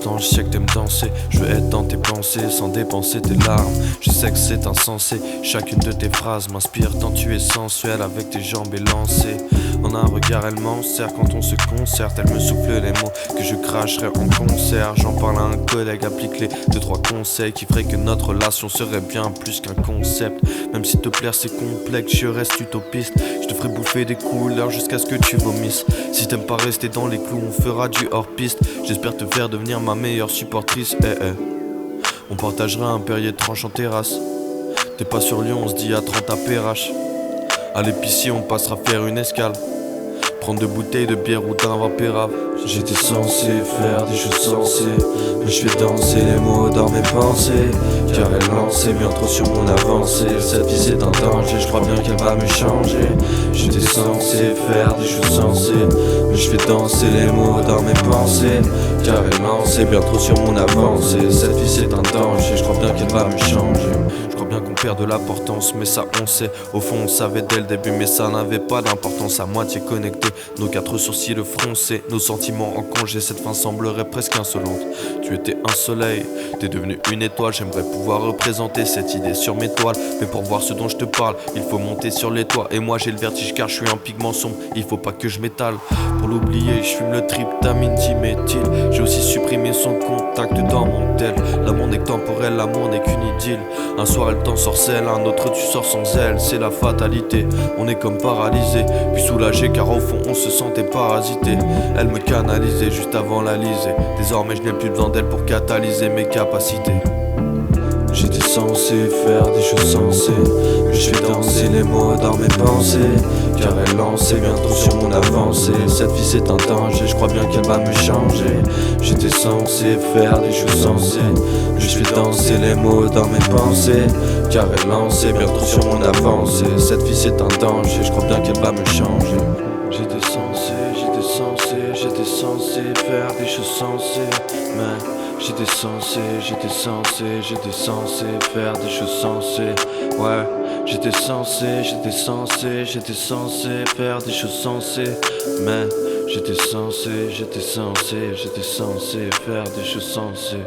Pourtant je sais que t'aimes danser, je veux être dans tes pensées sans dépenser tes larmes. Je sais que c'est insensé, chacune de tes phrases m'inspire tant tu es sensuelle avec tes jambes élancées. En un regard elle m'enserre quand on se concerte, elle me souffle les mots que je cracherai en concert. J'en parle à un collègue, applique-les 2-3 conseils qui feraient que notre relation serait bien plus qu'un concept. Même si te plaire c'est complexe, je reste utopiste. Je te ferai bouffer des couleurs jusqu'à ce que tu vomisses. Si t'aimes pas rester dans les clous, on fera du hors-piste. J'espère te faire devenir ma meilleure supportrice. On partagera un Perrier tranche en terrasse. T'es pas sur Lyon, on se dit à 30 à Perrache. À l'épicier on passera faire une escale, prendre 2 bouteilles de bière ou d'un vin pérave. J'étais censé faire des choses sensées, mais je fais danser les mots dans mes pensées. Car elle lançait bien trop sur mon avancée. Cette vie c'est un danger, je crois bien qu'elle va me changer. J'étais censé faire des choses sensées, mais je fais danser les mots dans mes pensées. Car elle lançait bien trop sur mon avancée. Cette vie c'est un danger, je crois bien qu'elle va me changer. Je crois bien qu'on perd de l'importance, mais ça on sait. Au fond on savait dès le début, mais ça n'avait pas d'importance. À moitié connectés, nos 4 sourcils froncés, nos sentiments en congé. Cette fin semblerait presque insolente. Tu étais un soleil, t'es devenu une étoile. J'aimerais pouvoir représenter cette idée sur mes toiles, mais pour voir ce dont je te parle, il faut monter sur les toits. Et moi j'ai le vertige car je suis un pigment sombre, il faut pas que je m'étale. Pour l'oublier, je fume le tryptamine diméthyl. J'ai aussi supprimé son contact dans mon tel. L'amour n'est que temporel, l'amour n'est qu'une idylle. Un soir elle t'ensorcelle, un autre tu sors sans elle. C'est la fatalité, on est comme paralysé, puis soulagé car au fond on se sentait parasité. Elle me canalisait juste avant la lisée. Désormais je n'ai plus besoin d'elle pour catalyser mes capacités. J'étais censé faire des choses sensées, mais je fais danser les mots dans mes pensées. Car elle lançait bien trop sur mon avancée. Cette vie c'est un danger, je crois bien qu'elle va me changer. J'étais censé faire des choses sensées, mais je fais danser les mots dans mes pensées. Car elle lançait bien trop sur mon avancée. Cette vie c'est un danger, je crois bien qu'elle va me changer. J'étais censé faire des choses sensées, mais j'étais censé faire des choses sensées. Ouais, j'étais censé faire des choses sensées, mais j'étais censé faire des choses sensées.